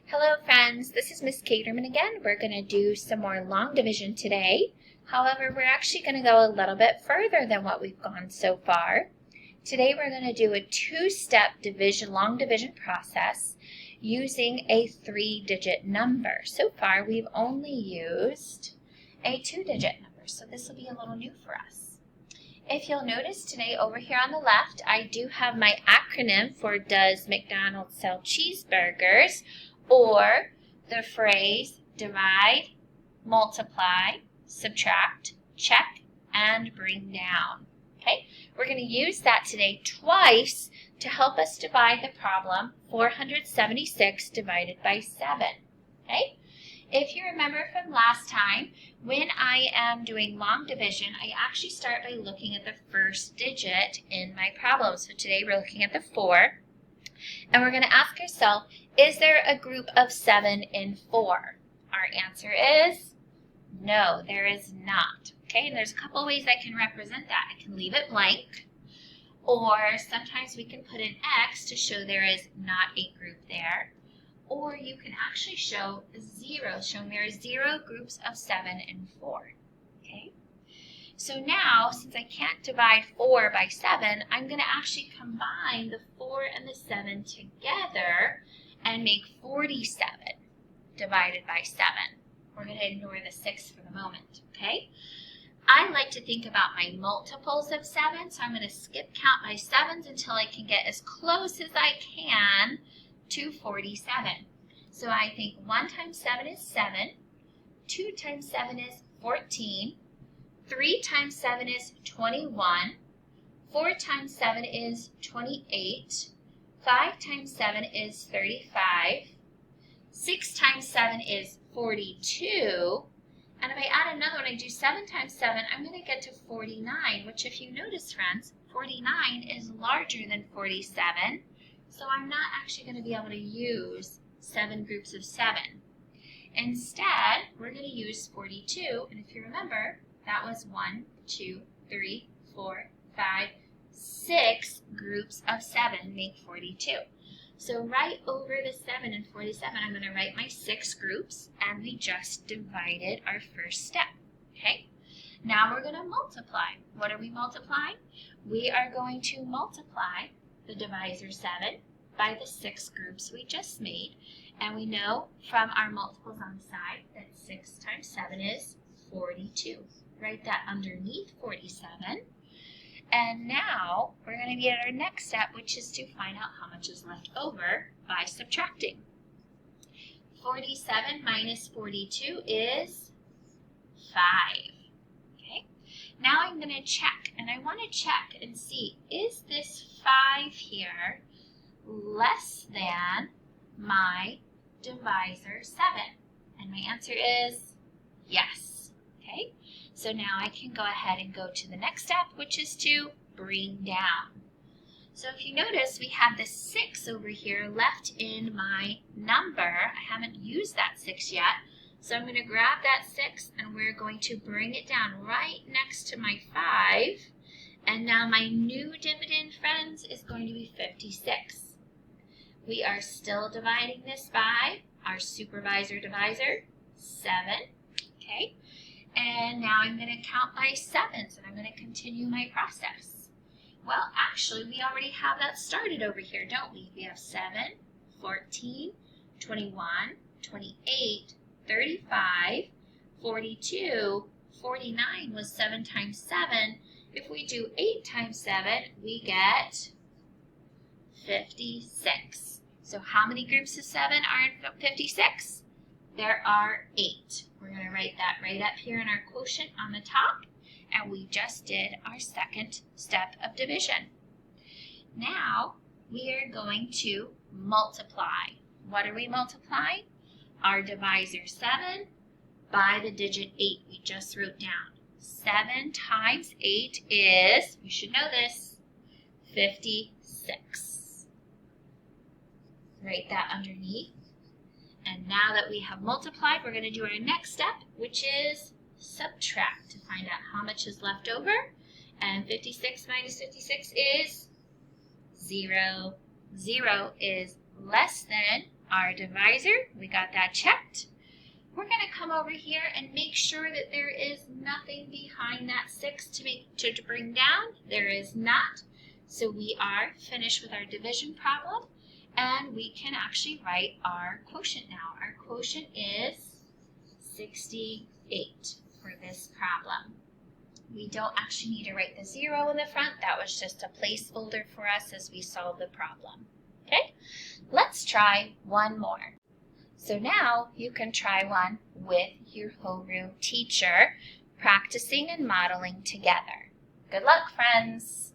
Hello friends, this is Miss Caterman again. We're going to do some more long division today. However, we're actually going to go a little bit further than what we've gone so far. Today we're going to do a two-step long division process using a three-digit number. So far we've only used a two-digit number, so this will be a little new for us. If you'll notice today over here on the left, I do have my acronym for Does McDonald's Sell Cheeseburgers? Or the phrase divide, multiply, subtract, check, and bring down. Okay, we're going to use that today twice to help us divide the problem 476 divided by 7. Okay, if you remember from last time, when I am doing long division, I actually start by looking at the first digit in my problem. So today we're looking at the 4. And we're going to ask ourselves, is there a group of 7 in 4? Our answer is no, there is not. Okay, and there's a couple of ways I can represent that. I can leave it blank, or sometimes we can put an X to show there is not a group there. Or you can actually show 0, showing there are 0 groups of 7 in 4. Okay. So now, since I can't divide 4 by 7, I'm going to actually combine the 4 and the 7 together and make 47 divided by 7. We're going to ignore the 6 for the moment, okay? I like to think about my multiples of 7, so I'm going to skip count my 7s until I can get as close as I can to 47. So I think 1 times 7 is 7, 2 times 7 is 14, 3 times 7 is 21, 4 times 7 is 28, 5 times 7 is 35, 6 times 7 is 42, and if I add another one, I do 7 times 7, I'm going to get to 49, which if you notice, friends, 49 is larger than 47, so I'm not actually going to be able to use 7 groups of 7. Instead, we're going to use 42, and if you remember, that was 1, 2, 3, 4, 5, 6 groups of 7 make 42. So right over the 7 and 47, I'm going to write my 6 groups, and we just divided our first step. Okay? Now we're going to multiply. What are we multiplying? We are going to multiply the divisor 7 by the 6 groups we just made. And we know from our multiples on the side that 6 times 7 is 42. Write that underneath 47. And now we're going to be at our next step, which is to find out how much is left over by subtracting. 47 minus 42 is 5. Okay. Now I'm going to check, and I want to check and see, is this 5 here less than my divisor 7? And my answer is yes. Okay. So now I can go ahead and go to the next step, which is to bring down. So if you notice, we have the 6 over here left in my number. I haven't used that 6 yet. So I'm going to grab that 6 and we're going to bring it down right next to my 5. And now my new dividend, friends, is going to be 56. We are still dividing this by our supervisor divisor, 7. Okay. And now I'm going to count my 7s, and I'm going to continue my process. Well, actually, we already have that started over here, don't we? We have 7, 14, 21, 28, 35, 42, 49 was 7 times 7. If we do 8 times 7, we get 56. So how many groups of 7 are in 56? There are 8. We're going to write that right up here in our quotient on the top, and we just did our second step of division. Now we are going to multiply. What are we multiplying? Our divisor 7 by the digit 8 we just wrote down. 7 times 8 is, you should know this, 56. Write that underneath. And now that we have multiplied, we're going to do our next step, which is subtract to find out how much is left over. And 56 minus 56 is 0. 0 is less than our divisor. We got that checked. We're going to come over here and make sure that there is nothing behind that 6 to bring down. There is not. So we are finished with our division problem, and we can actually write our quotient now. Our quotient is 68 for this problem. We don't actually need to write the 0 in the front. That was just a placeholder for us as we solve the problem. Okay, let's try one more. So now you can try one with your homeroom teacher, practicing and modeling together. Good luck, friends!